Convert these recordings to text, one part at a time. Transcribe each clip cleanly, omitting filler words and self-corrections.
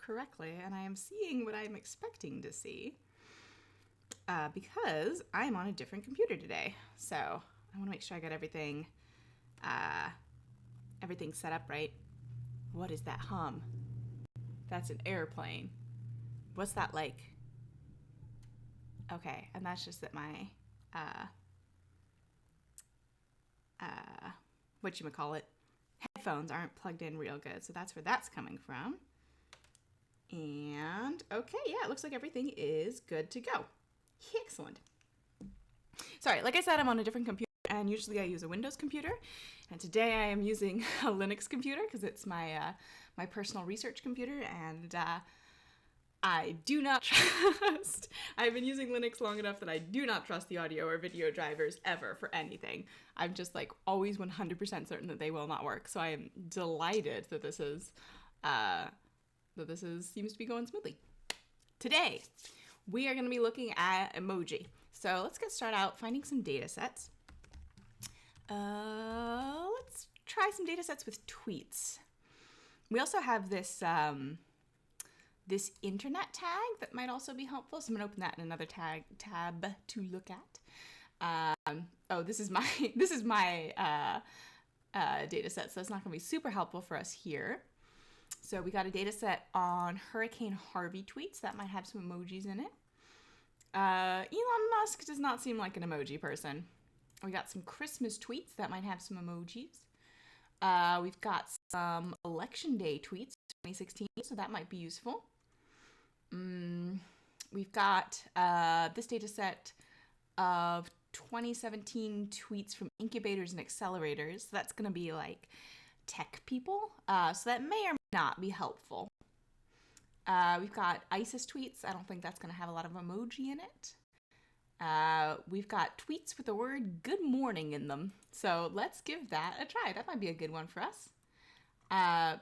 correctly, and I am seeing what I'm expecting to see because I'm on a different computer today. So I want to make sure I got everything set up right. What is that hum? That's an airplane. What's that like? Okay, and that's just that my whatchamacallit, headphones aren't plugged in real good, so that's where that's coming from. And okay, yeah, it looks like everything is good to go. Excellent. Sorry, like I said, I'm on a different computer, and usually I use a Windows computer, and today I am using a Linux computer because it's my my personal research computer, and I do not trust. I've been using Linux long enough that I do not trust the audio or video drivers ever for anything. I'm just like always 100% certain that they will not work. So I am delighted that this is seems to be going smoothly. Today, we are going to be looking at emoji. So let's get started out finding some data sets. Let's try some data sets with tweets. We also have this this internet tag that might also be helpful. So I'm gonna open that in another tab to look at. Oh, this is my data set, so that's not gonna be super helpful for us here. So we got a data set on Hurricane Harvey tweets that might have some emojis in it. Elon Musk does not seem like an emoji person. We got some Christmas tweets that might have some emojis. We've got some election day tweets 2016, so that might be useful. We've got this data set of 2017 tweets from incubators and accelerators. So that's going to be like tech people. So that may or may not be helpful. We've got ISIS tweets. I don't think that's going to have a lot of emoji in it. We've got tweets with the word good morning in them. So let's give that a try. That might be a good one for us.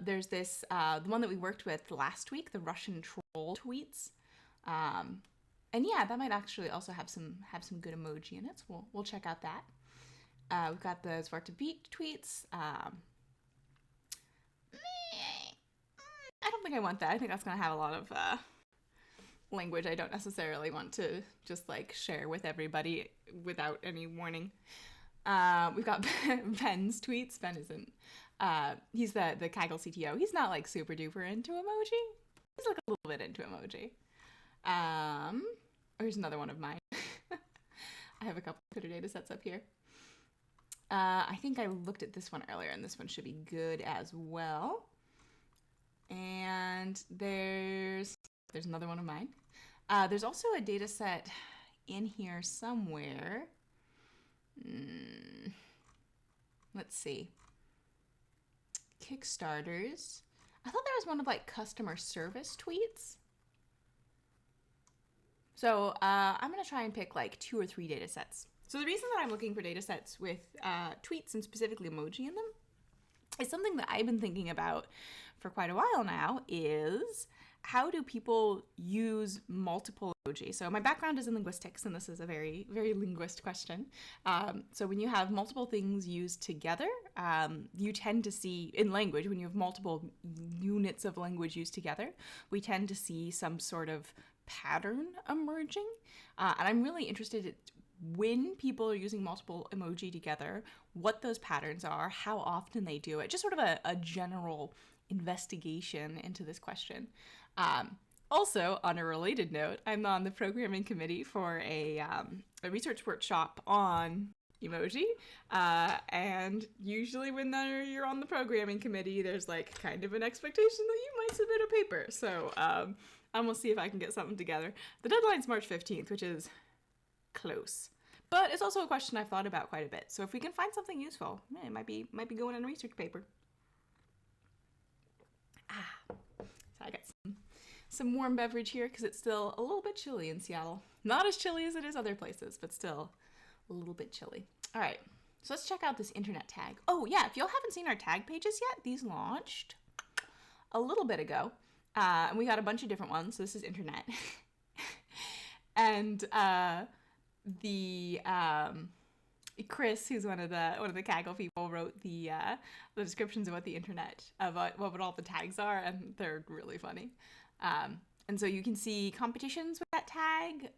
There's this, the one that we worked with last week, the Russian troll tweets. And yeah, that might actually also have some good emoji in it. So we'll check out that. We've got the Zwarte Beat tweets. I don't think I want that. I think that's going to have a lot of language I don't necessarily want to just like share with everybody without any warning. We've got Ben's tweets. Ben isn't. He's the Kaggle CTO. He's not like super duper into emoji. He's like a little bit into emoji. Here's another one of mine. I have a couple Twitter data sets up here. I think I looked at this one earlier, and this one should be good as well. And there's another one of mine. There's also a data set in here somewhere. Let's see. Kickstarters. I thought there was one of like customer service tweets. So I'm going to try and pick like 2 or 3 data sets. So the reason that I'm looking for data sets with tweets and specifically emoji in them is something that I've been thinking about for quite a while now is how do people use multiple emoji? So my background is in linguistics, and this is a very, very linguist question. So when you have multiple things used together, you tend to see, in language, when you have multiple units of language used together, we tend to see some sort of pattern emerging. And I'm really interested in when people are using multiple emoji together, what those patterns are, how often they do it, just sort of a general investigation into this question. Also, on a related note, I'm on the programming committee for a research workshop on emoji, and usually when you're on the programming committee, there's like kind of an expectation that you might submit a paper. So I'm gonna see if I can get something together. The deadline's March 15th, which is close. But it's also a question I've thought about quite a bit. So if we can find something useful, it might be going in a research paper. So I got some warm beverage here because it's still a little bit chilly in Seattle. Not as chilly as it is other places, but still a little bit chilly. All right, so let's check out this internet tag. Oh yeah, if y'all haven't seen our tag pages yet, these launched a little bit ago. And we got a bunch of different ones. So this is internet. And Chris, who's one of the Kaggle people, wrote the descriptions of what the internet, of what all the tags are, and they're really funny. And so you can see competitions with that tag,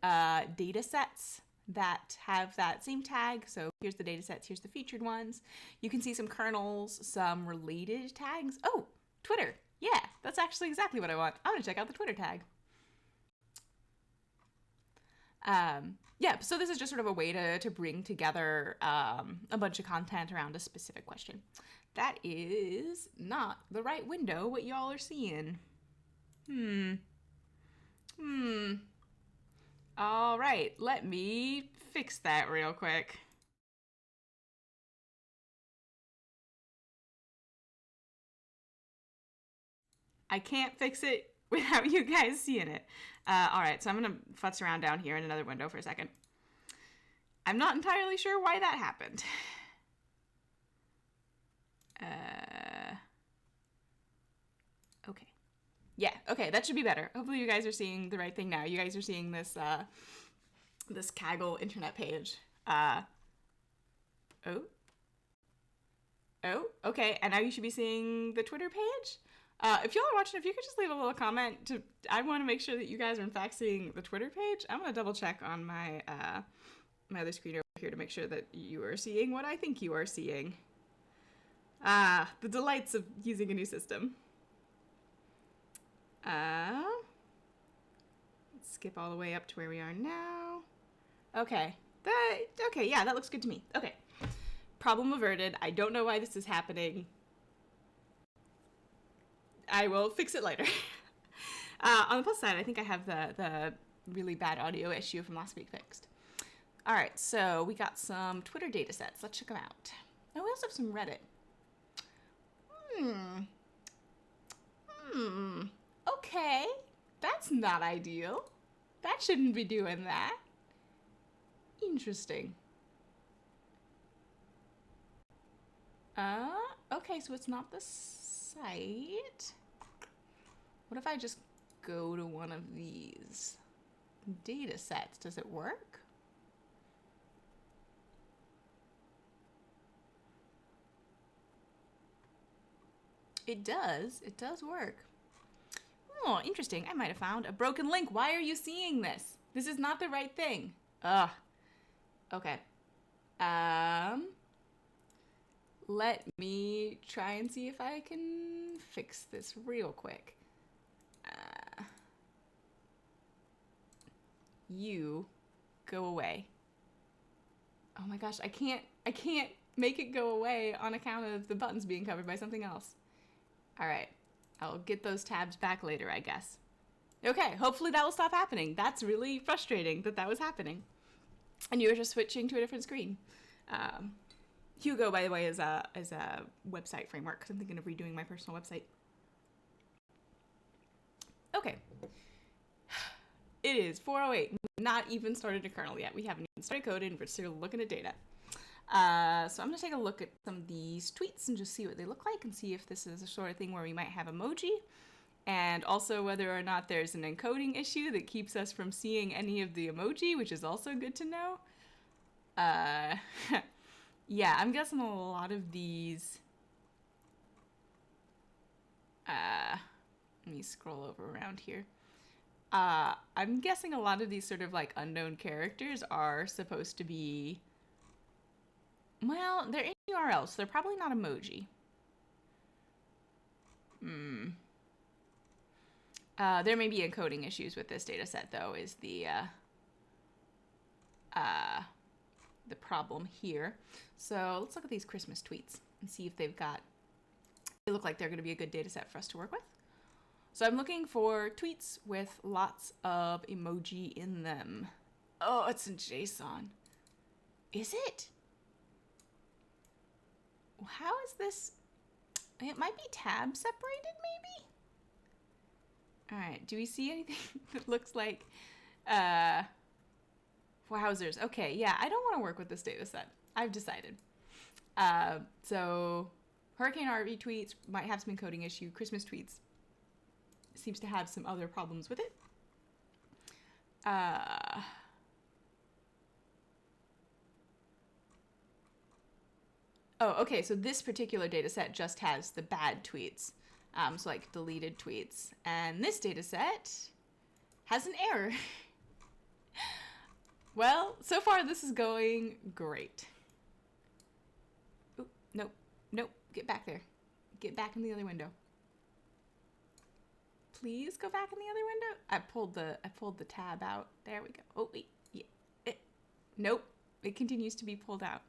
data sets that have that same tag. So here's the data sets, here's the featured ones. You can see some kernels, some related tags. Oh, Twitter. Yeah, that's actually exactly what I want. I'm gonna check out the Twitter tag. Yeah, so this is just sort of a way to bring together a bunch of content around a specific question. That is not the right window, what y'all are seeing. All right, let me fix that real quick. I can't fix it without you guys seeing it. All right, so I'm gonna futz around down here in another window for a second. I'm not entirely sure why that happened. Okay. Yeah, okay, that should be better. Hopefully you guys are seeing the right thing now. You guys are seeing this this Kaggle internet page. Oh, okay, and now you should be seeing the Twitter page. If y'all are watching, if you could just leave a little comment I want to make sure that you guys are in fact seeing the Twitter page. I'm gonna double check on my my other screen over here to make sure that you are seeing what I think you are seeing. The delights of using a new system. Let's skip all the way up to where we are now. Okay, yeah, that looks good to me. Okay, problem averted. I don't know why this is happening. I will fix it later. On the plus side, I think I have the really bad audio issue from last week fixed. All right, so we got some Twitter data sets. Let's check them out. Oh, we also have some Reddit. Okay, that's not ideal. That shouldn't be doing that. Interesting. Okay, so it's not the site. What if I just go to one of these data sets? Does it work? It does. It does work. Oh, interesting. I might have found a broken link. Why are you seeing this? This is not the right thing. Ugh. Okay. Let me try and see if I can fix this real quick. You go away. Oh my gosh, I can't make it go away on account of the buttons being covered by something else. All right, I'll get those tabs back later, I guess. Okay, hopefully that will stop happening. That's really frustrating that was happening. And you were just switching to a different screen. Hugo, by the way, is a website framework, because I'm thinking of redoing my personal website. Okay. It is 4:08. We've not even started a kernel yet. We haven't even started coding. We're still looking at data. So I'm going to take a look at some of these tweets and just see what they look like and see if this is the sort of thing where we might have emoji, and also whether or not there's an encoding issue that keeps us from seeing any of the emoji, which is also good to know. Yeah, I'm guessing a lot of these... let me scroll over around here. I'm guessing a lot of these sort of like unknown characters are supposed to be... Well, they're in URLs, so they're probably not emoji. There may be encoding issues with this data set, though, is the problem here. So let's look at these Christmas tweets and see if they look like they're going to be a good data set for us to work with. So I'm looking for tweets with lots of emoji in them. Oh, it's in JSON. Is it? How is this? It might be tab separated, maybe? All right, do we see anything that looks like wowzers? Okay, yeah, I don't want to work with this data set. I've decided. So Hurricane RV tweets might have some encoding issue. Christmas tweets seems to have some other problems with it. Oh, okay, so this particular data set just has the bad tweets. So like deleted tweets. And this data set has an error. Well, so far this is going great. Oop, nope, nope, get back there. Get back in the other window. Please go back in the other window. I pulled the tab out. There we go. Oh wait, yeah. Nope, it continues to be pulled out.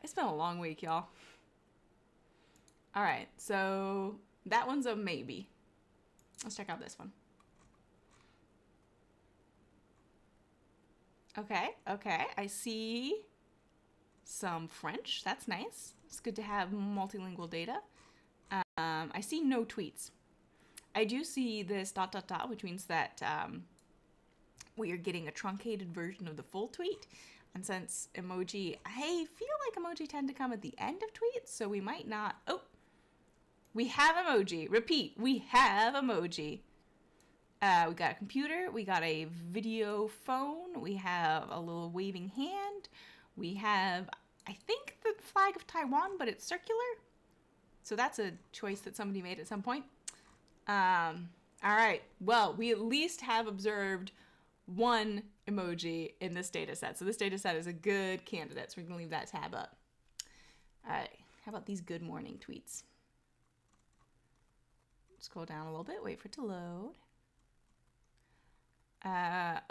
It's been a long week, y'all. All right, so that one's a maybe. Let's check out this one. Okay, I see some French. That's nice. It's good to have multilingual data. I see no tweets. I do see this ... which means that we are getting a truncated version of the full tweet. And since emoji, I feel like emoji tend to come at the end of tweets, so we might not. Oh, we have emoji. Repeat, we have emoji. We got a computer, we got a video phone, we have a little waving hand, we have, I think, the flag of Taiwan, but it's circular. So that's a choice that somebody made at some point. All right, well, we at least have observed one emoji in this data set. So this data set is a good candidate, so we're gonna leave that tab up. All right, how about these good morning tweets? Scroll down a little bit, wait for it to load.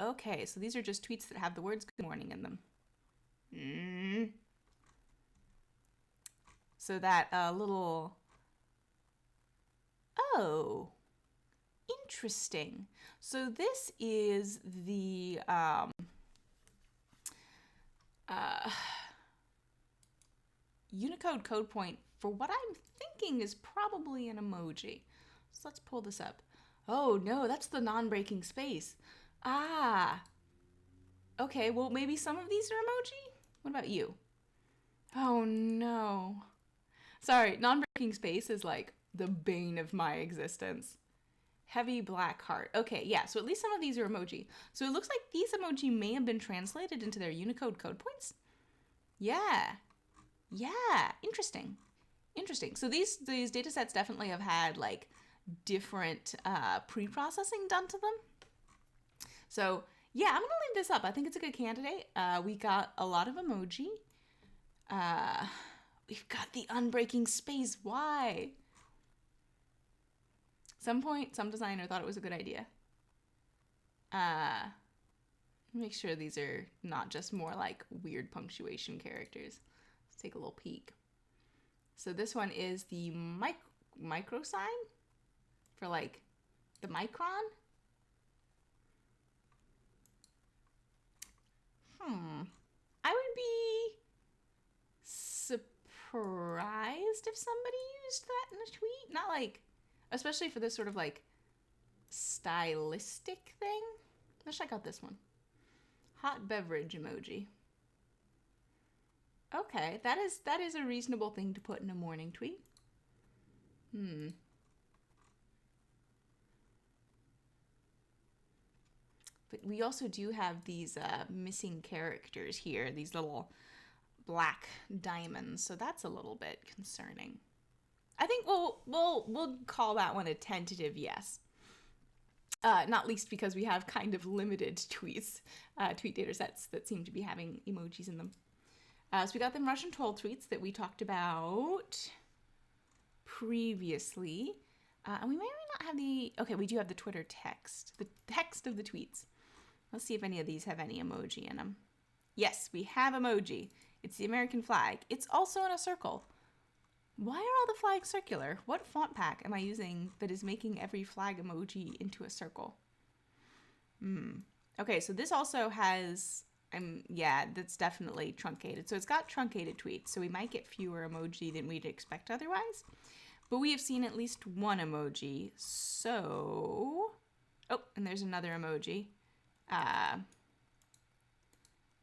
Okay, so these are just tweets that have the words good morning in them. So that little, oh, interesting. So this is the Unicode code point for what I'm thinking is probably an emoji. So let's pull this up. Oh no, that's the non-breaking space. Ah. Okay, well maybe some of these are emoji? What about you? Oh no. Sorry, non-breaking space is like the bane of my existence. Heavy black heart. Okay, yeah, so at least some of these are emoji. So it looks like these emoji may have been translated into their Unicode code points. Yeah. Yeah, interesting. Interesting. So these data sets definitely have had like different pre-processing done to them. So yeah, I'm gonna leave this up. I think it's a good candidate. We got a lot of emoji. We've got the unbreaking space. Why? Some point, some designer thought it was a good idea. Make sure these are not just more like weird punctuation characters. Let's take a little peek. So this one is the micro sign for like the micron. I would be surprised if somebody used that in a tweet. Not like, especially for this sort of like stylistic thing. Let's check out this one. Hot beverage emoji. Okay, that is a reasonable thing to put in a morning tweet. But we also do have these missing characters here, these little black diamonds, so that's a little bit concerning. I think we'll call that one a tentative yes. Not least because we have kind of limited tweet data sets that seem to be having emojis in them. So we got them Russian troll tweets that we talked about previously. And we may or may not have the, okay, we do have the Twitter text, the text of the tweets. Let's see if any of these have any emoji in them. Yes, we have emoji. It's the American flag. It's also in a circle. Why are all the flags circular? What font pack am I using that is making every flag emoji into a circle? Okay, so this also has, yeah, that's definitely truncated. So it's got truncated tweets, so we might get fewer emoji than we'd expect otherwise. But we have seen at least one emoji, so... Oh, and there's another emoji.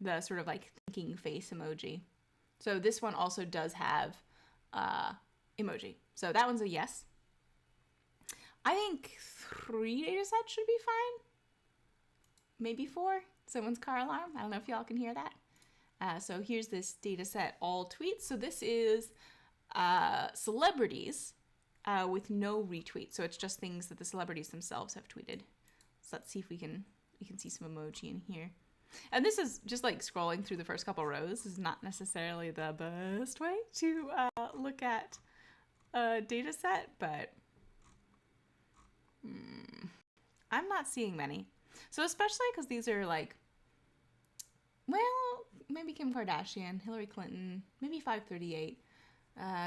The sort of like thinking face emoji. So this one also does have emoji. So that one's a yes. I think 3 data sets should be fine. Maybe 4. Someone's car alarm. I don't know if y'all can hear that. So here's this data set all tweets. So this is celebrities with no retweet. So it's just things that the celebrities themselves have tweeted. So let's see if we can see some emoji in here. And this is just like scrolling through the first couple rows is not necessarily the best way to look at a data set, but I'm not seeing many. So especially because these are like, well, maybe Kim Kardashian, Hillary Clinton, maybe 538,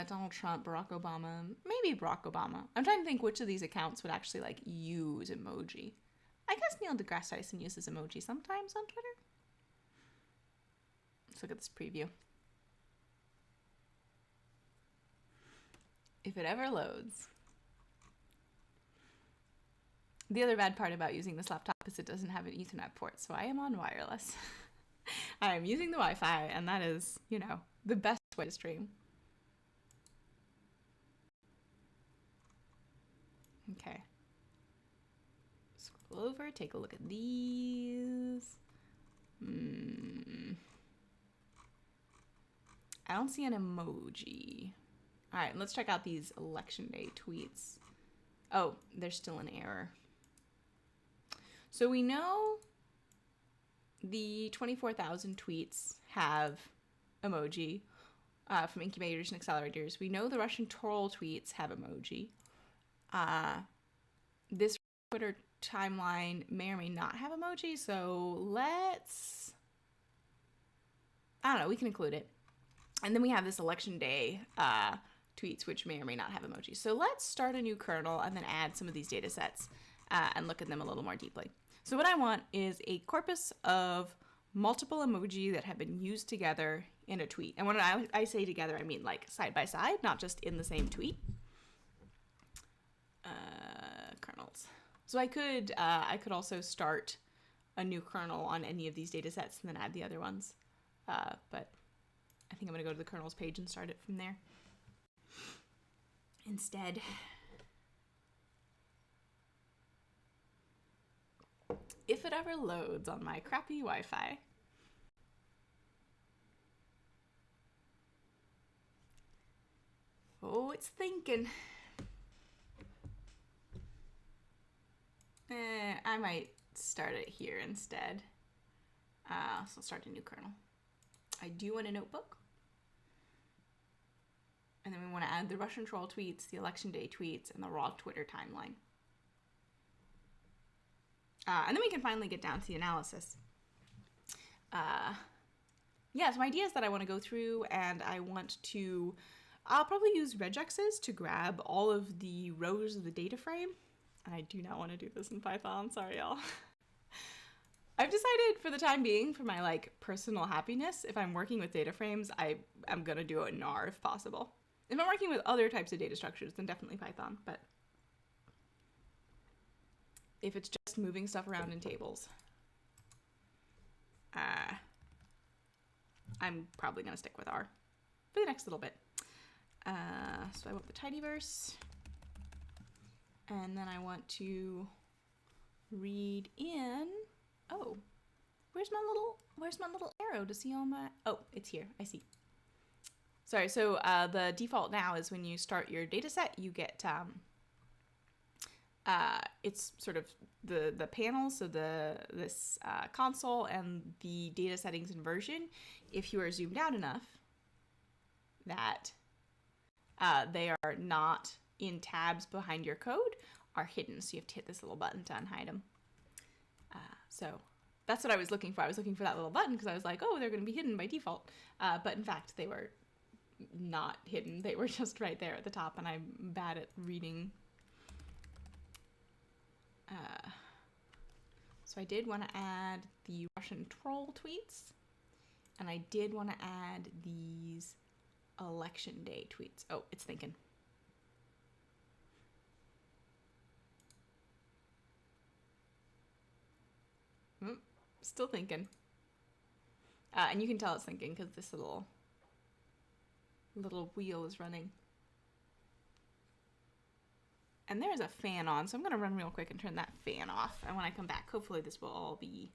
Donald Trump, Barack Obama, maybe Barack Obama. I'm trying to think which of these accounts would actually like use emoji. I guess Neil deGrasse Tyson uses emoji sometimes on Twitter. Let's look at this preview. If it ever loads. The other bad part about using this laptop is it doesn't have an Ethernet port, so I am on wireless. I am using the Wi-Fi, and that is, you know, the best way to stream. Okay. Scroll over, take a look at these. I don't see an emoji. All right, let's check out these election day tweets. Oh, there's still an error. So we know the 24,000 tweets have emoji from incubators and accelerators. We know the Russian troll tweets have emoji. This Twitter timeline may or may not have emoji, so let's, I don't know, we can include it. And then we have this election day tweets, which may or may not have emoji. So let's start a new kernel and then add some of these data sets and look at them a little more deeply. So what I want is a corpus of multiple emoji that have been used together in a tweet. And when I say together, I mean like side by side, not just in the same tweet. Kernels. So I could also start a new kernel on any of these data sets and then add the other ones. But I think I'm going to go to the kernels page and start it from there instead. If it ever loads on my crappy Wi-Fi. Oh, it's thinking. I might start it here instead. So I'll start a new kernel. I do want a notebook. And then we want to add the Russian troll tweets, the election day tweets, and the raw Twitter timeline. And then we can finally get down to the analysis. Yeah, so my idea is that I want to go through and I want to, I'll probably use regexes to grab all of the rows of the data frame. And I do not want to do this in Python, sorry y'all. I've decided for the time being, for my like personal happiness, if I'm working with data frames, I'm gonna do it in R if possible. If I'm working with other types of data structures, then definitely Python, but if it's just moving stuff around in tables, I'm probably gonna stick with R for the next little bit. So I want the tidyverse, and then I want to read in, oh, where's my little arrow to see all my, oh, it's here, I see. Sorry, so the default now is when you start your data set, you get, it's sort of the panel, so this console and the data settings and version, if you are zoomed out enough, that they are not in tabs behind your code, are hidden. So you have to hit this little button to unhide them. So that's what I was looking for. I was looking for that little button because I was like, oh, they're going to be hidden by default. But in fact, they were not hidden. They were just right there at the top, and I'm bad at reading. So I did want to add the Russian troll tweets, and I did want to add these election day tweets. Oh, it's thinking. Still thinking. And you can tell it's thinking because this little wheel is running. And there's a fan on, so I'm going to run real quick and turn that fan off. And when I come back, hopefully this will all be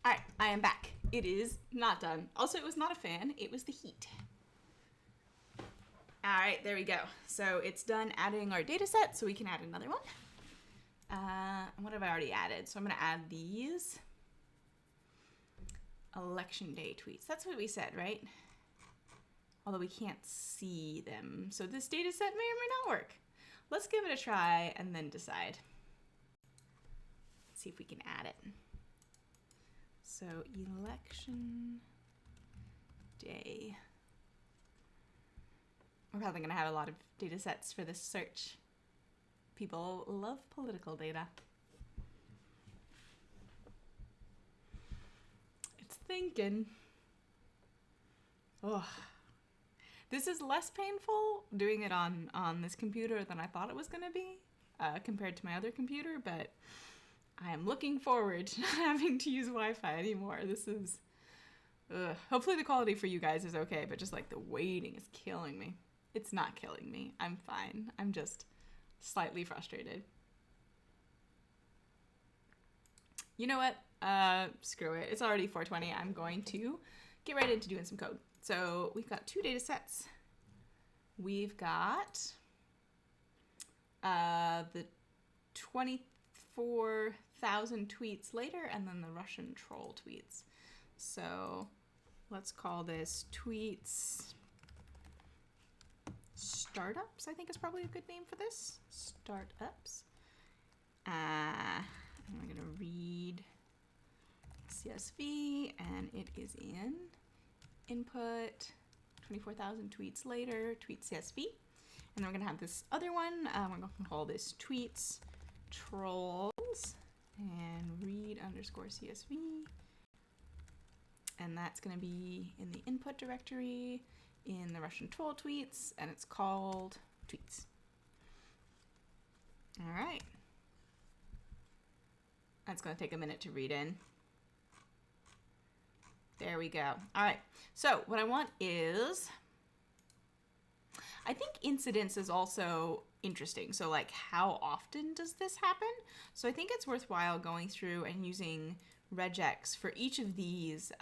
All right, I am back. It is not done. Also, it was not a fan, it was the heat. All right, there we go. So it's done adding our data set, so we can add another one. What have I already added? So I'm gonna add these election day tweets. That's what we said, right? Although we can't see them. So this data set may or may not work. Let's give it a try and then decide. Let's see if we can add it. So election day. We're probably gonna have a lot of data sets for this search. People love political data. It's thinking. Oh, this is less painful doing it on this computer than I thought it was gonna be compared to my other computer, but I am looking forward to not having to use Wi-Fi anymore. This is, hopefully the quality for you guys is okay, but just like the waiting is killing me. It's not killing me. I'm fine. I'm just slightly frustrated. You know what? Screw it. It's already 4:20. I'm going to get right into doing some code. So we've got two data sets. We've got the 24,000 tweets later and then the Russian troll tweets. So let's call this tweets startups, I think is probably a good name for this. Startups. I'm going to read CSV, and it is in input 24,000 tweets later, tweet CSV. And then we're going to have this other one. We're going to call this tweets trolls and read underscore CSV. And that's going to be in the input directory in the Russian troll tweets, and it's called tweets. All right. That's going to take a minute to read in. There we go. All right. So what I want is, I think incidence is also interesting. So like, how often does this happen? So I think it's worthwhile going through and using regex for each of these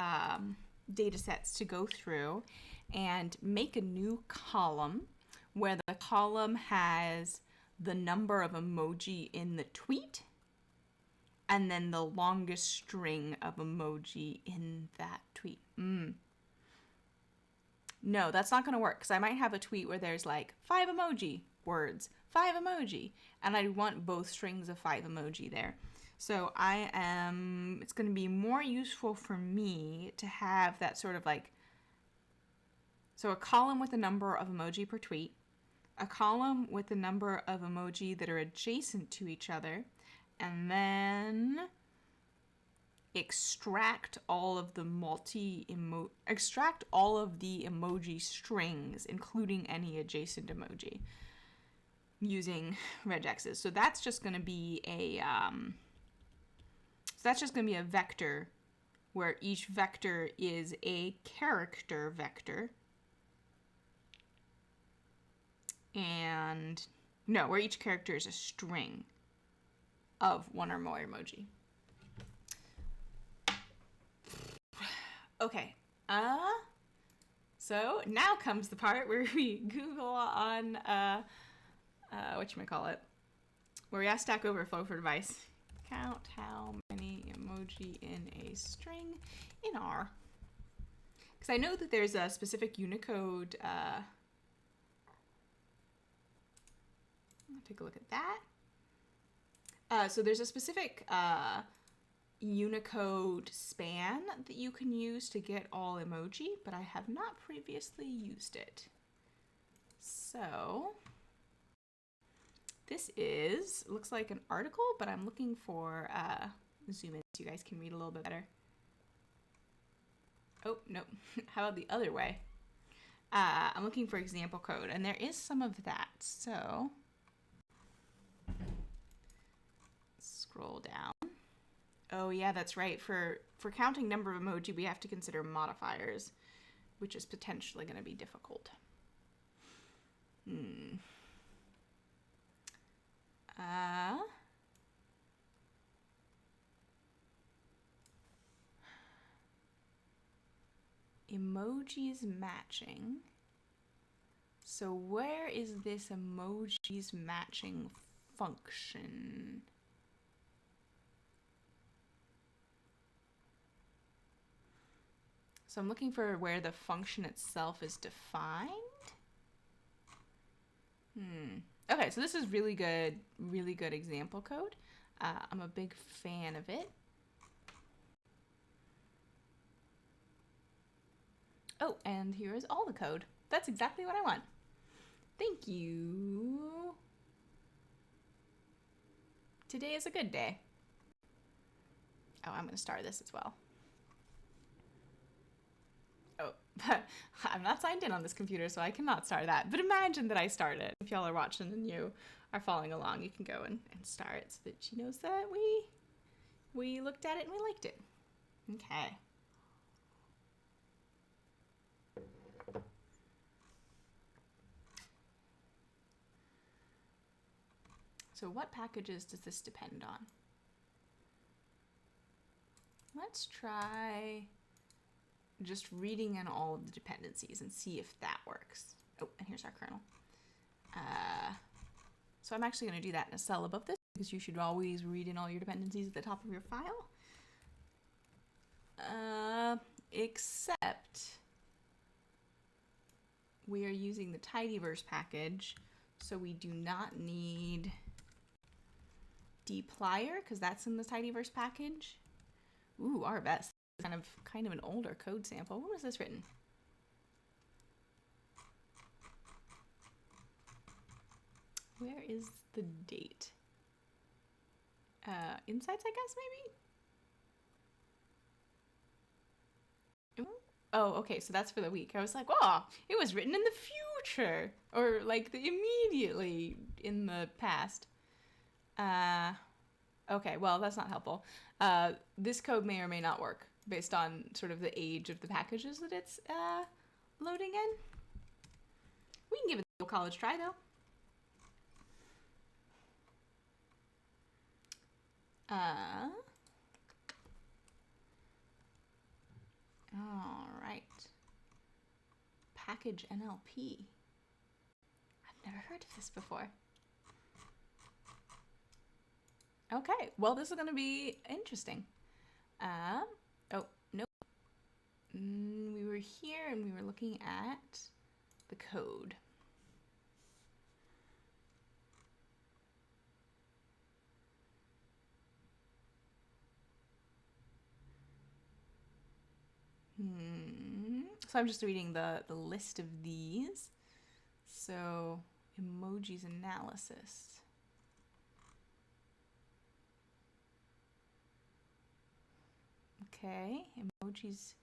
data sets to go through and make a new column where the column has the number of emoji in the tweet and then the longest string of emoji in that tweet. No, that's not going to work because I might have a tweet where there's like 5 emoji words, 5 emoji, and I want both strings of 5 emoji there. So it's going to be more useful for me to have that sort of like, so a column with the number of emoji per tweet, a column with the number of emoji that are adjacent to each other, and then extract all of the emoji strings, including any adjacent emoji, using regexes. So that's just going to be a vector where each vector is a character vector. And no, where each character is a string of one or more emoji. Okay. So now comes the part where we Google on whatchamacallit, where we ask Stack Overflow for advice. Count how many emoji in a string in R. Because I know that there's a specific Unicode. Take a look at that. So there's a specific Unicode span that you can use to get all emoji, but I have not previously used it. So this looks like an article, but I'm looking for zoom in so you guys can read a little bit better. Oh, no. How about the other way? I'm looking for example code, and there is some of that. So scroll down. Oh yeah, that's right. For counting number of emoji, we have to consider modifiers, which is potentially going to be difficult. Emojis matching. So where is this emojis matching function? So I'm looking for where the function itself is defined. Okay, so this is really good example code. I'm a big fan of it. Oh, and here is all the code. That's exactly what I want. Thank you. Today is a good day. Oh, I'm going to star this as well. Oh, I'm not signed in on this computer, so I cannot star that. But imagine that I start it. If y'all are watching and you are following along, you can go and star it so that she knows that we looked at it and we liked it. Okay. So what packages does this depend on? Let's try just reading in all of the dependencies and see if that works. Oh, and here's our kernel. So I'm actually going to do that in a cell above this because you should always read in all your dependencies at the top of your file. Except we are using the tidyverse package, so we do not need dplyr because that's in the tidyverse package. Ooh, our best. Kind of an older code sample. When was this written? Where is the date? Insights, I guess, maybe? Oh, okay, so that's for the week. I was like, oh, it was written in the future. Or like immediately in the past. Okay, well, that's not helpful. This code may or may not work based on sort of the age of the packages that it's loading in. We can give it a college try, though. All right. Package NLP. I've never heard of this before. Okay, well, this is going to be interesting. Oh, nope. We were here and we were looking at the code. So I'm just reading the list of these. So, Emoji Analysis. Okay, emojis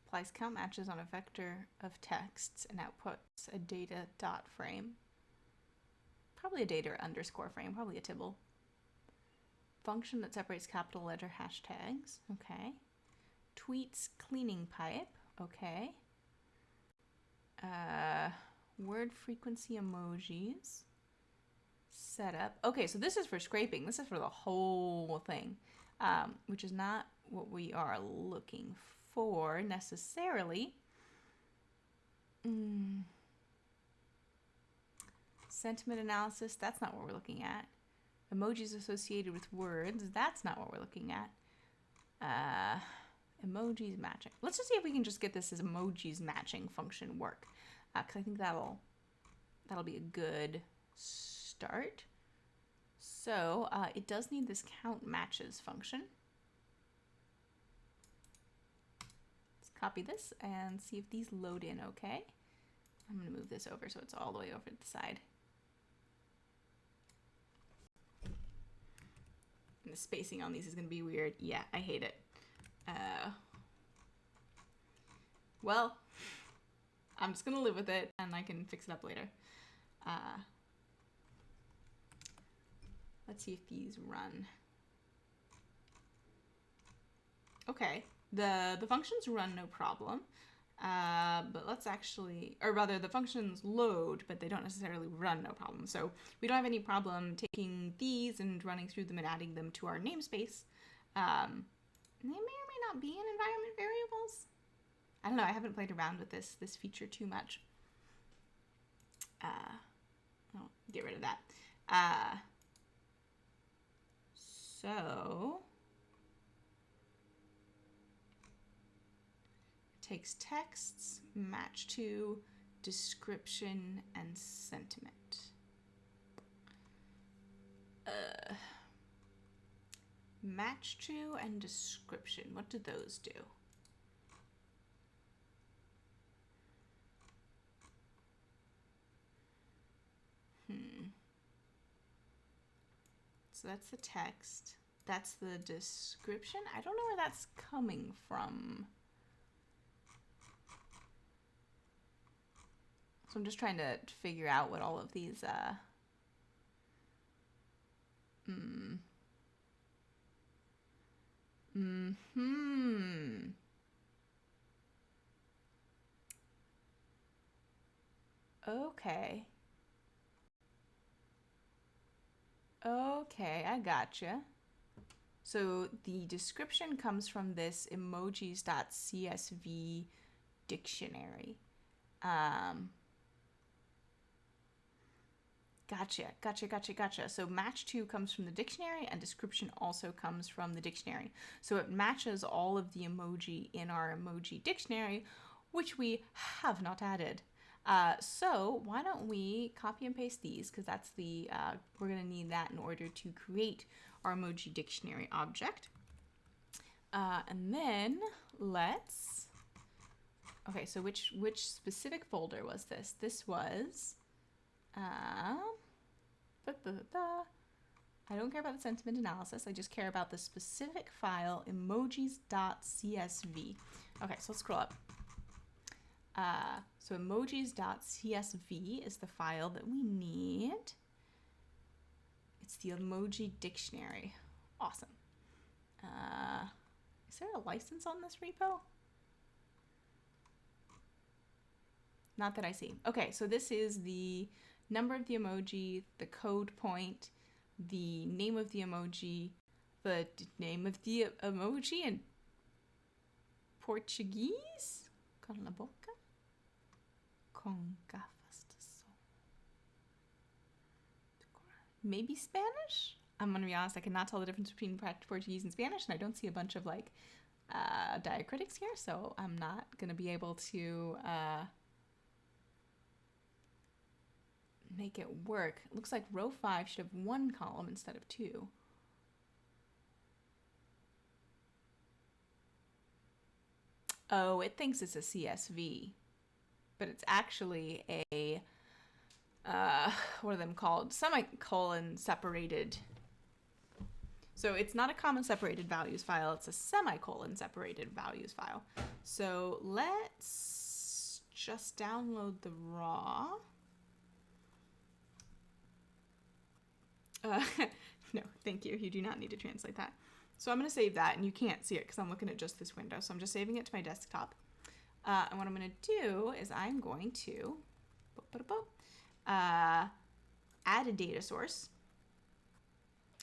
applies count matches on a vector of texts and outputs a data dot frame. Probably a data underscore frame, probably a tibble. Function that separates capital letter hashtags. Okay. Tweets cleaning pipe. Okay. Word frequency emojis. Setup. Okay, so this is for scraping. This is for the whole thing, which is not what we are looking for necessarily. Sentiment analysis, that's not what we're looking at. Emojis associated with words, that's not what we're looking at. Emojis matching. Let's just see if we can just get this as emojis matching function work, because I think that'll be a good start. So it does need this count matches function. Let's copy this and see if these load in okay. I'm going to move this over so it's all the way over to the side. And the spacing on these is going to be weird. Yeah, I hate it. Well, I'm just going to live with it and I can fix it up later. Let's see if these run. Okay, the functions run no problem. But let's actually, or rather the functions load, but they don't necessarily run no problem. So we don't have any problem taking these and running through them and adding them to our namespace. They may or may not be in environment variables. don't know, I haven't played around with this feature too much. I'll get rid of that. So it takes texts, match to, description, and sentiment. Match to and description, what do those do? So that's the text. That's the description. I don't know where that's coming from. So I'm just trying to figure out what all of these Okay. Okay, I gotcha. So the description comes from this emojis.csv dictionary. Gotcha. So match to comes from the dictionary and description also comes from the dictionary. So it matches all of the emoji in our emoji dictionary, which we have not added. So why don't we copy and paste these, because that's the, we're going to need that in order to create our emoji dictionary object. And then let's, okay, so which specific folder was this? This was, I don't care about the sentiment analysis. I just care about the specific file, emojis.csv. Okay, so let's scroll up. So emojis.csv is the file that we need. It's the emoji dictionary. Awesome. Is there a license on this repo? Not that I see. Okay, so this is the number of the emoji, the code point, the name of the emoji, the name of the emoji in Portuguese. Con la boca. Con gafas de sol. Maybe Spanish? I'm gonna be honest, I cannot tell the difference between Portuguese and Spanish, and I don't see a bunch of like diacritics here, so I'm not gonna be able to make it work. It looks like row 5 should have 1 column instead of 2. Oh, it thinks it's a CSV, but it's actually a, what are them called? Semicolon separated. So it's not a comma separated values file, it's a semicolon separated values file. So let's just download the raw. No, thank you. You do not need to translate that. So I'm going to save that, and you can't see it because I'm looking at just this window. So I'm just saving it to my desktop. And what I'm going to do is I'm going to add a data source.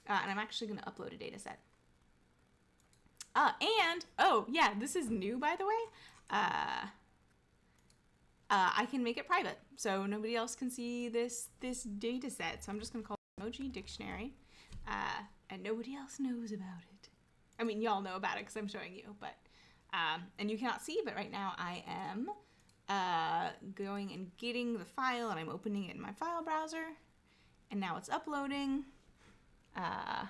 And I'm actually going to upload a data set. And, oh, yeah, this is new, by the way. I can make it private, so nobody else can see this data set. So I'm just going to call it Emoji Dictionary. And nobody else knows about it. I mean, y'all know about it because I'm showing you, but, and you cannot see, but right now I am going and getting the file, and I'm opening it in my file browser, and now it's uploading. I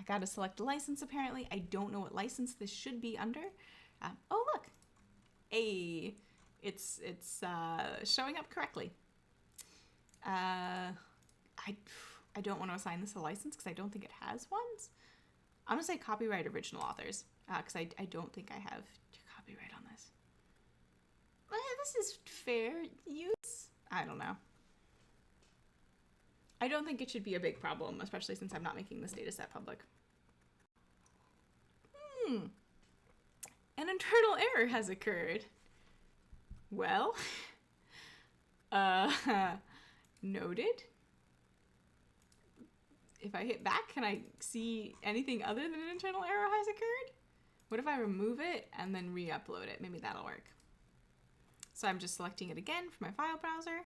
got to select a license, apparently. I don't know what license this should be under. Oh, look. Hey, it's showing up correctly. I don't want to assign this a license because I don't think it has ones. I'm going to say copyright original authors because I don't think I have copyright on this. This is fair use. I don't know. I don't think it should be a big problem, especially since I'm not making this data set public. An internal error has occurred. Well, noted. If I hit back, can I see anything other than an internal error has occurred? What if I remove it and then re-upload it? Maybe that'll work. So I'm just selecting it again for my file browser.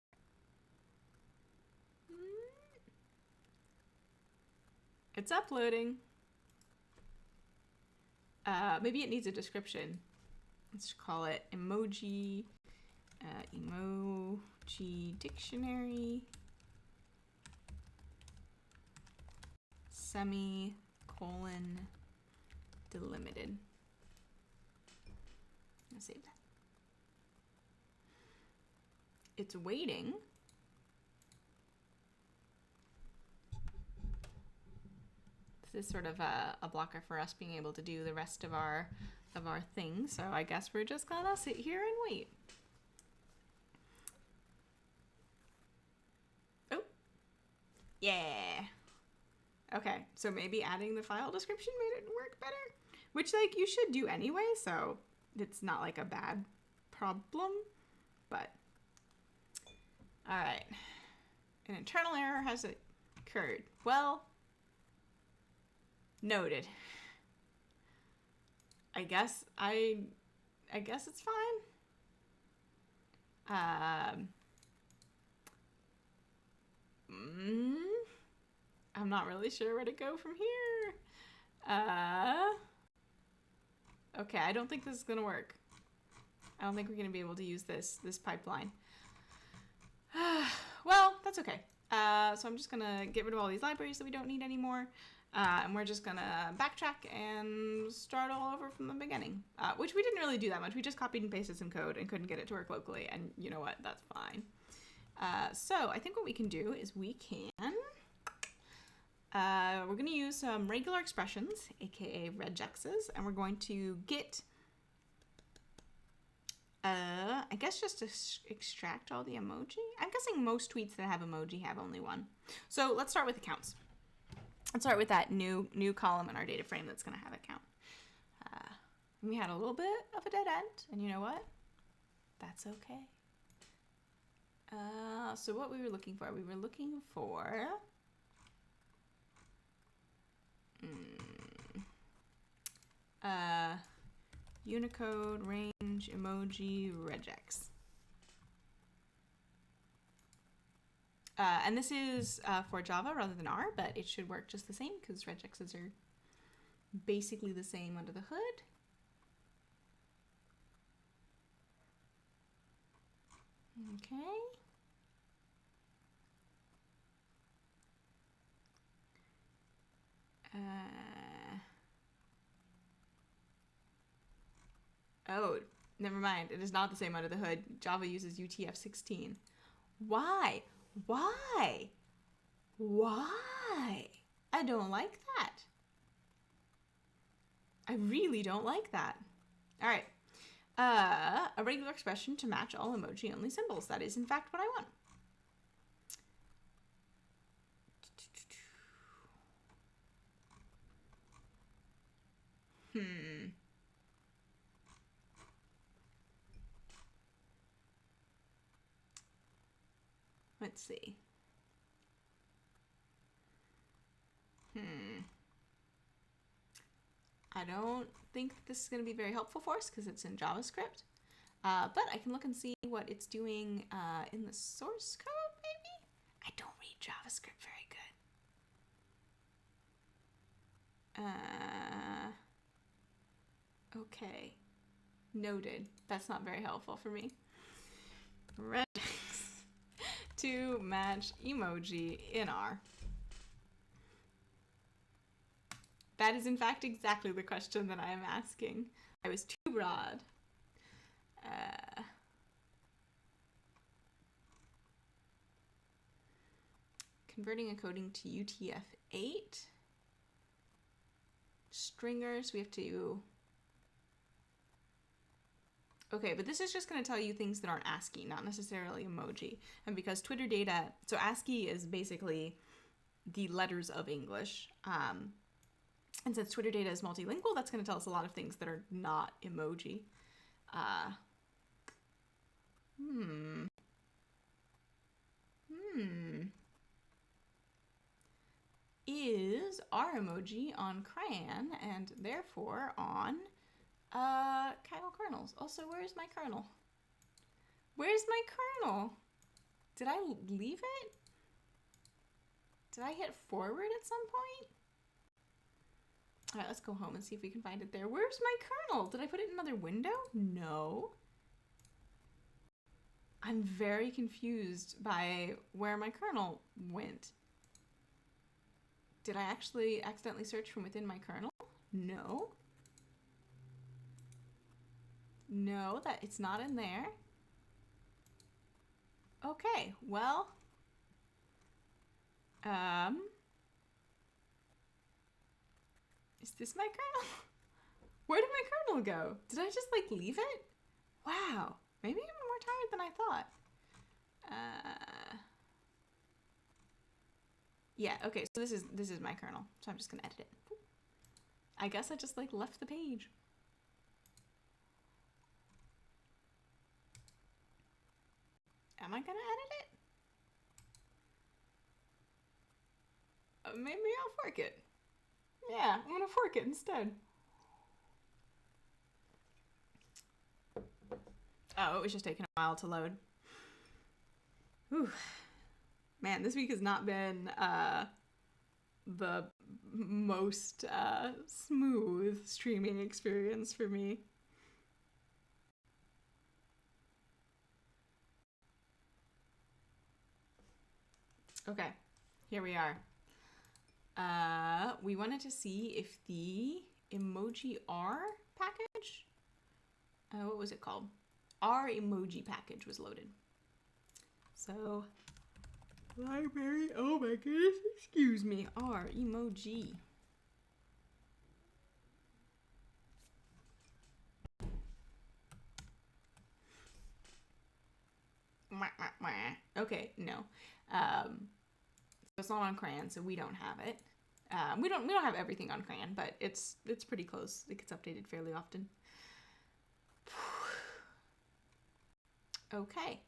It's uploading. Maybe it needs a description. Let's call it Emoji, Emoji Dictionary, semicolon, delimited. I'll save that. It's waiting. This is sort of a blocker for us being able to do the rest of our thing. So I guess we're just gonna sit here and wait. Oh, yeah. Okay, so maybe adding the file description made it work better, which like you should do anyway. So it's not like a bad problem, but all right. An internal error has occurred. Well, noted. I guess it's fine. I'm not really sure where to go from here. Okay, I don't think this is gonna work. I don't think we're gonna be able to use this pipeline. Well, that's okay. So I'm just gonna get rid of all these libraries that we don't need anymore. And we're just gonna backtrack and start all over from the beginning, which we didn't really do that much. We just copied and pasted some code and couldn't get it to work locally. And you know what? That's fine. So I think what we can do is we can, we're going to use some regular expressions, aka regexes, and we're going to get, I guess just to extract all the emoji. I'm guessing most tweets that have emoji have only one. So let's start with accounts. Let's start with that new column in our data frame that's going to have account. We had a little bit of a dead end, and you know what? That's okay. So what we were looking for, Unicode range emoji regex. And this is for Java rather than R, but it should work just the same because regexes are basically the same under the hood. Okay. Oh, never mind. It is not the same under the hood. Java uses UTF-16. Why? Why? Why? I don't like that. I really don't like that. All right. A regular expression to match all emoji-only symbols. That is, in fact, what I want. Let's see. I don't think this is going to be very helpful for us because it's in JavaScript. But I can look and see what it's doing in the source code, maybe? I don't read JavaScript very good. Okay. Noted. That's not very helpful for me. Regex to match emoji in R. That is, in fact, exactly the question that I am asking. I was too broad. Converting and coding to UTF-8. Stringers, we have to... Okay, but this is just going to tell you things that aren't ASCII, not necessarily emoji. And because Twitter data... So ASCII is basically the letters of English. And since Twitter data is multilingual, that's going to tell us a lot of things that are not emoji. Is our emoji on crayon and therefore on Kaggle kernels? Also, where is my kernel? Where's my kernel? Did I leave it? Did I hit forward at some point? All right, let's go home and see if we can find it there. Where's my kernel? Did I put it in another window? No. I'm very confused by where my kernel went. Did I actually accidentally search from within my kernel? No. No, that it's not in there. Okay, well, is this my kernel? Where did my kernel go? Did I just like leave it? Wow, maybe I'm more tired than I thought. Yeah, okay, so this is my kernel, so I'm just gonna edit it. I guess I just like left the page. Am I gonna edit it? Maybe I'll fork it. Yeah, I'm gonna fork it instead. Oh, it was just taking a while to load. Whew. Man, this week has not been the most smooth streaming experience for me. Okay, here we are. We wanted to see if the Emoji R package, what was it called? R emoji package was loaded. So, library, oh my goodness, excuse me, R emoji. Okay, no. It's not on Crayon, so we don't have it. We don't have everything on Crayon, but it's pretty close. It gets updated fairly often. Okay.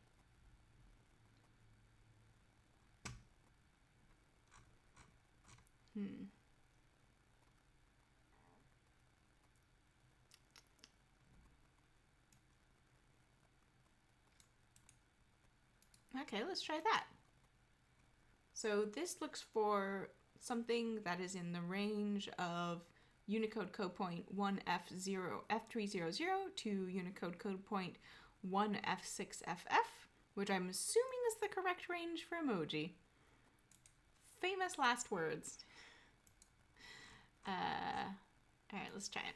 Okay, let's try that. So this looks for something that is in the range of Unicode code point 1F300 to Unicode code point 1F6FF, which I'm assuming is the correct range for emoji. Famous last words. All right, let's try it.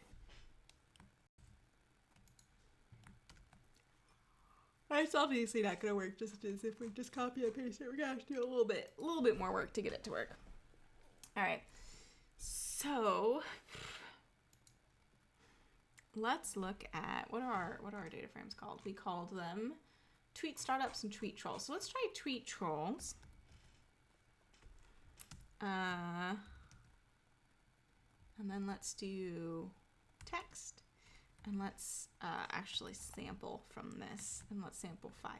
It's obviously not going to work just as if we just copy and paste it. We're going to have to do a little bit more work to get it to work. All right, so let's look at what are our data frames called? We called them tweet startups and tweet trolls. So let's try tweet trolls. And then let's do text. And let's actually sample from this, and let's sample 5.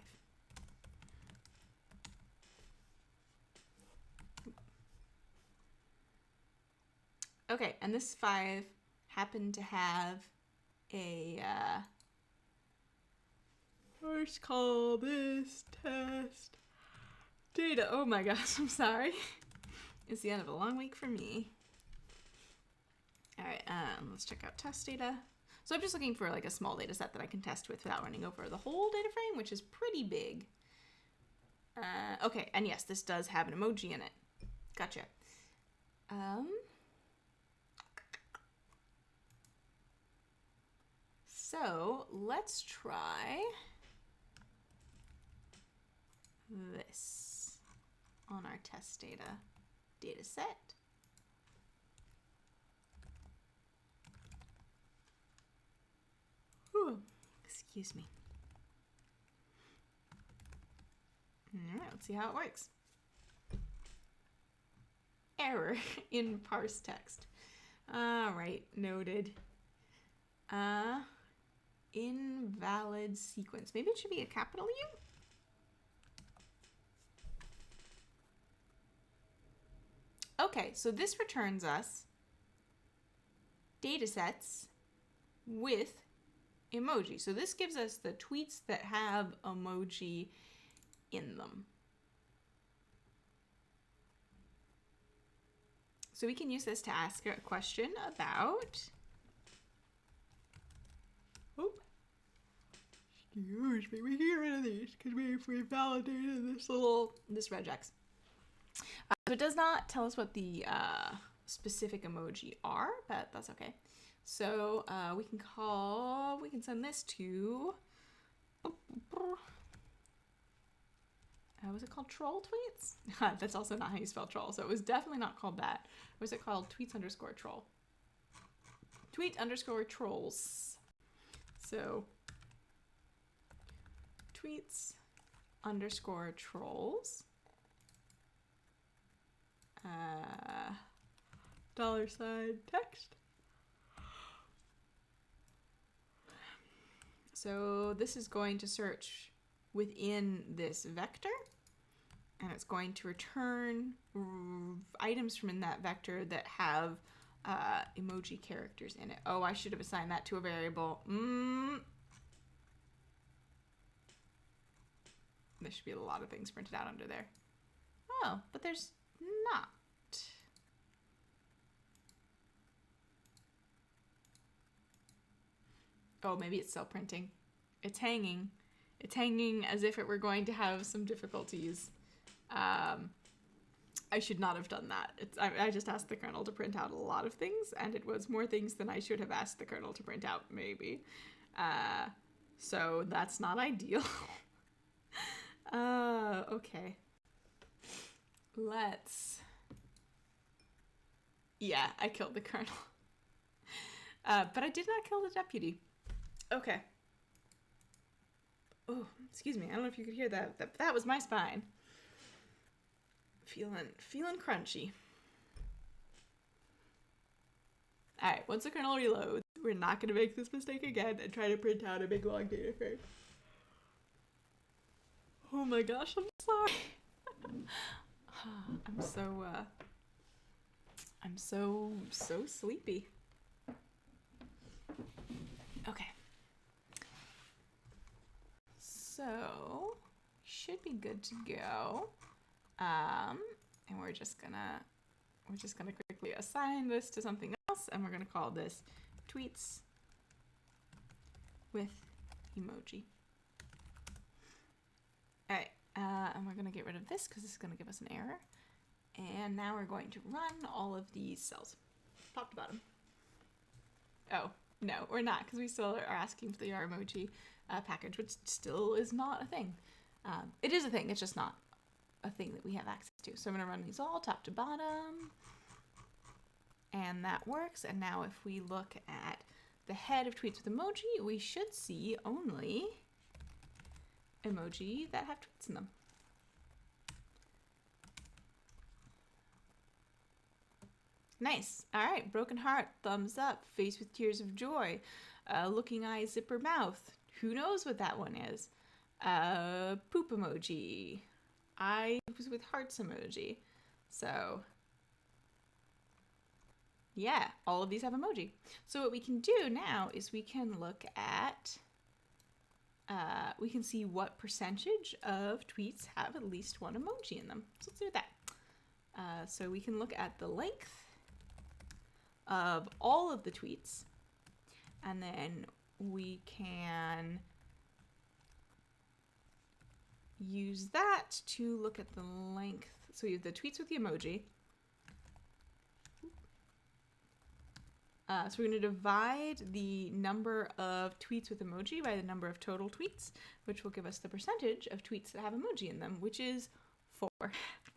Okay, and this 5 happened to have a, let's call this test data. Oh my gosh, I'm sorry. It's the end of a long week for me. All right, let's check out test data. So I'm just looking for like a small data set that I can test with without running over the whole data frame, which is pretty big. Okay, and yes, this does have an emoji in it. Gotcha. So let's try this on our test data set. Whew, excuse me. All right, let's see how it works. Error in parse text. All right, noted. Invalid sequence. Maybe it should be a capital U? Okay, so this returns us datasets with emoji. So this gives us the tweets that have emoji in them. So we can use this to ask a question about, excuse me, we can get rid of these because we validated this regex. So it does not tell us what the specific emoji are, but that's okay. So we can send this to, was it called troll tweets? That's also not how you spell troll, so it was definitely not called that. Or was it called tweets_troll? Tweet_trolls. So tweets_trolls. $ text. So this is going to search within this vector, and it's going to return items from in that vector that have emoji characters in it. Oh, I should have assigned that to a variable. There should be a lot of things printed out under there. Oh, but there's not. Oh, maybe it's still printing. It's hanging. It's hanging as if it were going to have some difficulties. I should not have done that. I just asked the kernel to print out a lot of things, and it was more things than I should have asked the kernel to print out, maybe. So that's not ideal. Okay. Yeah, I killed the kernel. But I did not kill the deputy. Okay. Oh, excuse me. I don't know if you could hear that. That was my spine. Feeling crunchy. All right, once the kernel reloads, we're not going to make this mistake again and try to print out a big long data frame. Oh my gosh, I'm sorry. I'm so sleepy. Okay. So, should be good to go. And we're just gonna quickly assign this to something else, and we're gonna call this tweets with emoji. All right, and we're gonna get rid of this because this is gonna give us an error. And now we're going to run all of these cells, top to bottom. Oh, no, we're not, because we still are asking for the emoji package, which still is not a thing. It is a thing, it's just not a thing that we have access to. So I'm going to run these all top to bottom, and that works. And now if we look at the head of tweets with emoji, we should see only emoji that have tweets in them. Nice. All right. Broken heart, thumbs up, face with tears of joy, looking eyes, zipper mouth. Who knows what that one is? Poop emoji. Eyes with hearts emoji. So yeah, all of these have emoji. So what we can do now is we can look at, we can see what percentage of tweets have at least one emoji in them. So let's do that. So we can look at the length of all of the tweets, and then we can use that to look at the length. So we have the tweets with the emoji. So we're going to divide the number of tweets with emoji by the number of total tweets, which will give us the percentage of tweets that have emoji in them, which is 4.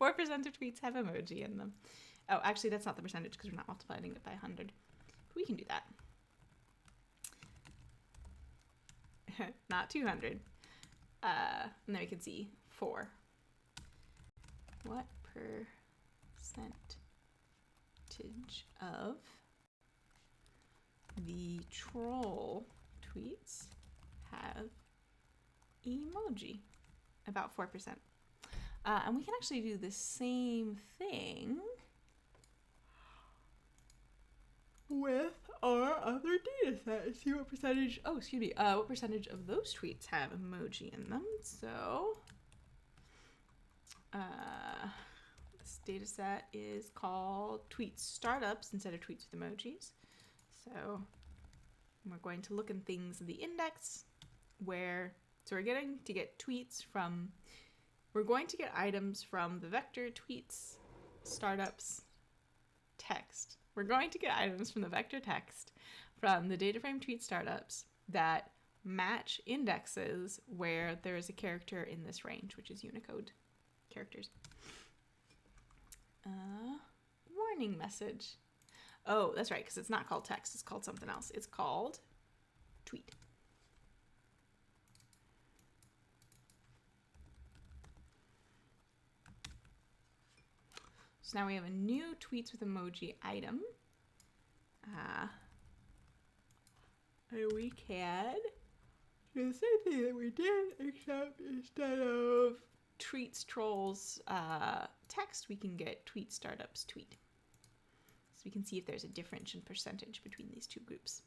4% of tweets have emoji in them. Oh, actually, that's not the percentage because we're not multiplying it by 100. We can do that. Not 200. And then we can see 4. What percentage of the troll tweets have emoji? About 4%. And we can actually do the same thing with our other data set. See what percentage, what percentage of those tweets have emoji in them. So this data set is called tweet startups instead of tweets with emojis. So we're going to look in things in the index where, so we're going to get items from the vector tweets startups text. We're going to get items from the vector text from the Dataframe tweet startups that match indexes where there is a character in this range, which is Unicode characters. Warning message. Oh, that's right, because it's not called text. It's called something else. It's called tweet. So now we have a new tweets with emoji item. And we can do the same thing that we did, except instead of tweets trolls text, we can get tweet startups tweet. So we can see if there's a difference in percentage between these two groups.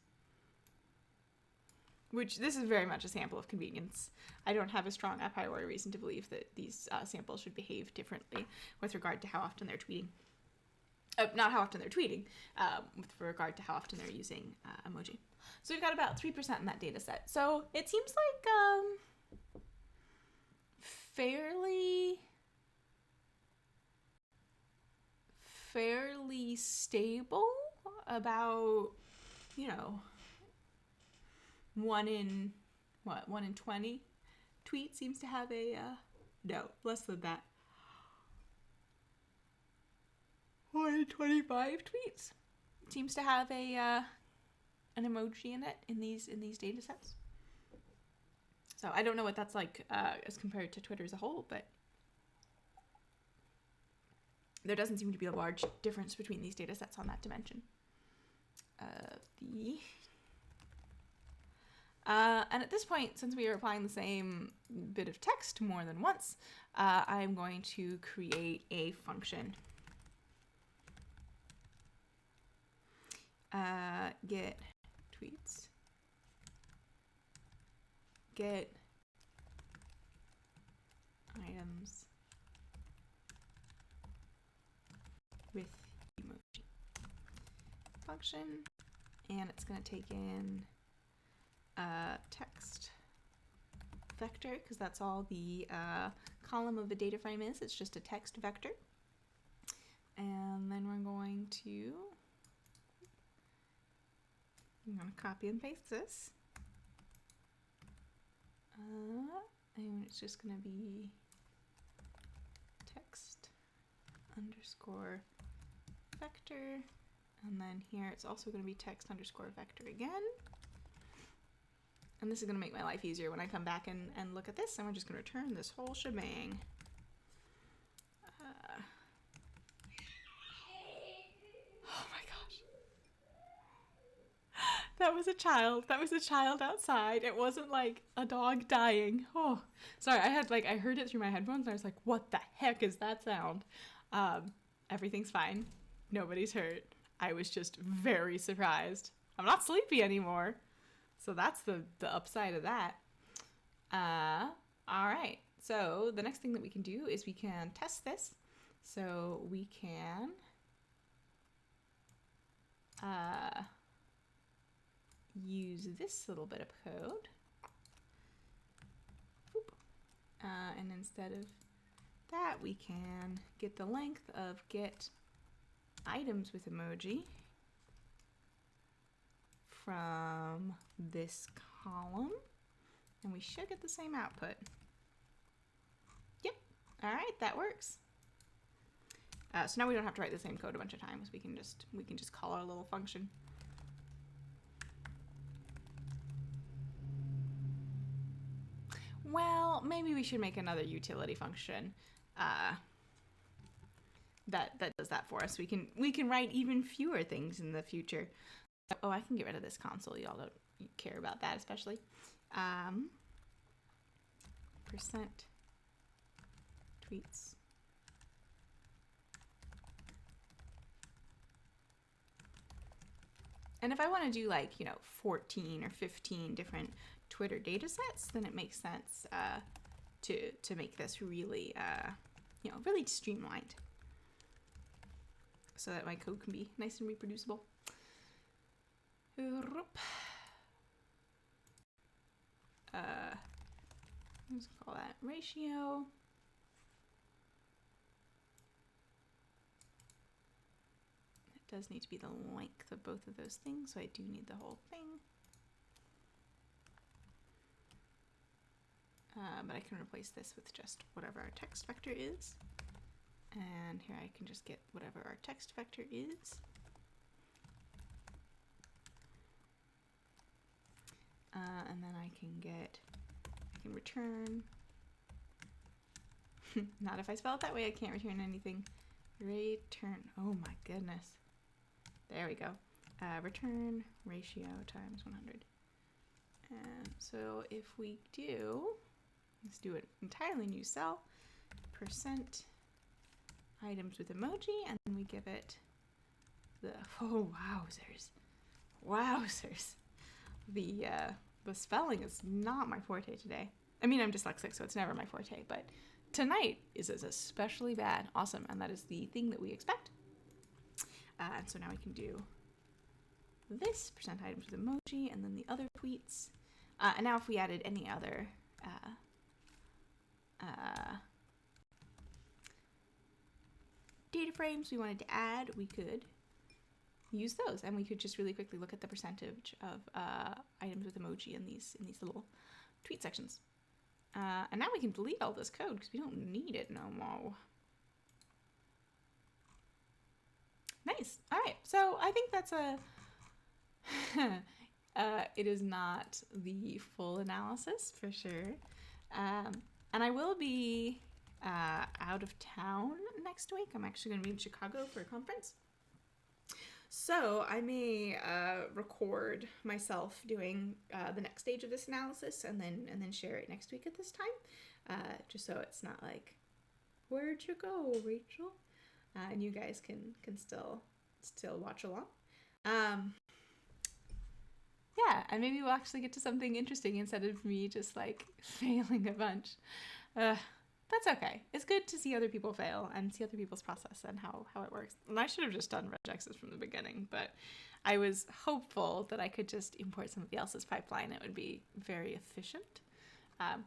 Which, this is very much a sample of convenience. I don't have a strong a priori reason to believe that these samples should behave differently with regard to how often they're tweeting. Not how often they're tweeting, with regard to how often they're using emoji. So we've got about 3% in that data set. So it seems like fairly stable, about, 1 in 20 tweets seems to have a, no, less than that. 1 in 25 tweets seems to have a, an emoji in it in these data sets. So I don't know what that's like as compared to Twitter as a whole, but there doesn't seem to be a large difference between these data sets on that dimension. And at this point, since we are applying the same bit of text more than once, I'm going to create a function. Get tweets. Get items with emoji function, and it's going to take in text vector, because that's all the column of a data frame is. It's just a text vector. And then I'm going to copy and paste this. And it's just going to be text underscore vector. And then here it's also going to be text underscore vector again. And this is going to make my life easier when I come back and look at this. And we're just going to return this whole shebang. Oh my gosh. That was a child. That was a child outside. It wasn't like a dog dying. Oh, sorry. I heard it through my headphones. And I was like, what the heck is that sound? Everything's fine. Nobody's hurt. I was just very surprised. I'm not sleepy anymore. So that's the upside of that. All right. So the next thing that we can do is we can test this. So we can use this little bit of code. And instead of that, we can get the length of get items with emoji from this column, and we should get the same output. Yep. All right, that works. So now we don't have to write the same code a bunch of times. We can just call our little function. Well, maybe we should make another utility function that does that for us. We can write even fewer things in the future. Oh, I can get rid of this console. Y'all don't care about that, especially. Percent tweets. And if I want to do like, 14 or 15 different Twitter data sets, then it makes sense to make this really, really streamlined so that my code can be nice and reproducible. Let's call that ratio. It does need to be the length of both of those things, so I do need the whole thing. But I can replace this with just whatever our text vector is. And here I can just get whatever our text vector is. And then I can return. Not if I spell it that way, I can't return anything. Return, oh my goodness. There we go. Return ratio times 100. So if we do, let's do an entirely new cell, percent items with emoji, and then we give it the, oh wowzers, wowzers. The spelling is not my forte today. I mean, I'm dyslexic, so it's never my forte, but tonight is especially bad. Awesome, and that is the thing that we expect. And so now we can do this, percent items with emoji, and then the other tweets. And now if we added any other data frames we wanted to add, we could use those, and we could just really quickly look at the percentage of items with emoji in these little tweet sections. And now we can delete all this code because we don't need it no more. Nice. All right. So I think that's it is not the full analysis for sure. And I will be out of town next week. I'm actually going to be in Chicago for a conference. So I may record myself doing the next stage of this analysis and then share it next week at this time, just so it's not like, where'd you go, Rachel? And you guys can still watch along. Yeah, and maybe we'll actually get to something interesting instead of me just like failing a bunch. That's okay. It's good to see other people fail and see other people's process and how it works. And I should have just done regexes from the beginning, but I was hopeful that I could just import somebody else's pipeline. It would be very efficient,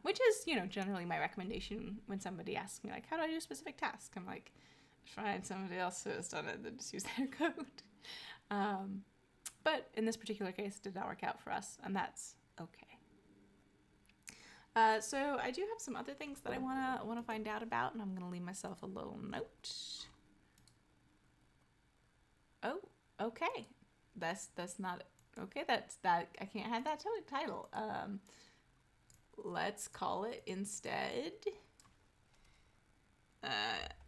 which is, generally my recommendation when somebody asks me, like, how do I do a specific task? I'm like, find somebody else who has done it, then just use their code. But in this particular case, it did not work out for us, and that's okay. So I do have some other things that I wanna find out about, and I'm gonna leave myself a little note. Oh, okay. That's not okay. That I can't have that title. Let's call it instead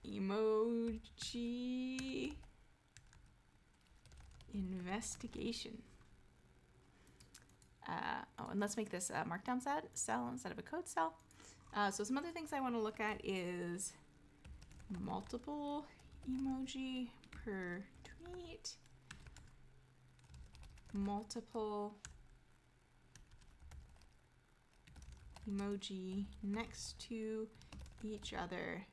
Emoji Investigation. And let's make this a markdown cell instead of a code cell. So some other things I want to look at is multiple emoji per tweet, multiple emoji next to each other.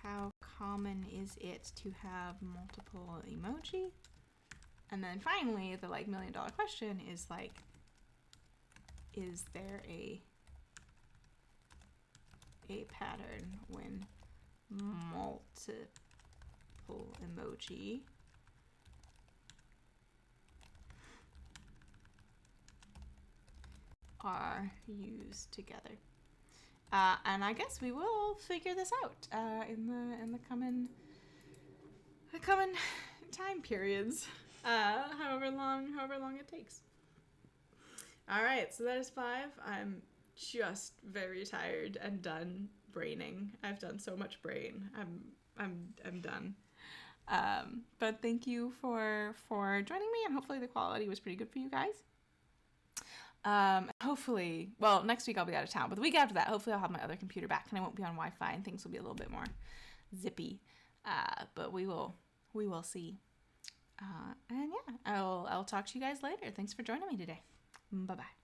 How common is it to have multiple emoji? And then finally, the $1 million question is like, is there a pattern when multiple emoji are used together? And I guess we will figure this out in the coming time periods. However long it takes. All right, so that is 5. I'm just very tired and done braining. I've done so much brain. I'm done. But thank you for joining me, and hopefully the quality was pretty good for you guys. Hopefully, well, next week I'll be out of town, but the week after that, hopefully I'll have my other computer back and I won't be on Wi-Fi and things will be a little bit more zippy. But we will see. And yeah, I'll talk to you guys later. Thanks for joining me today. Bye-bye.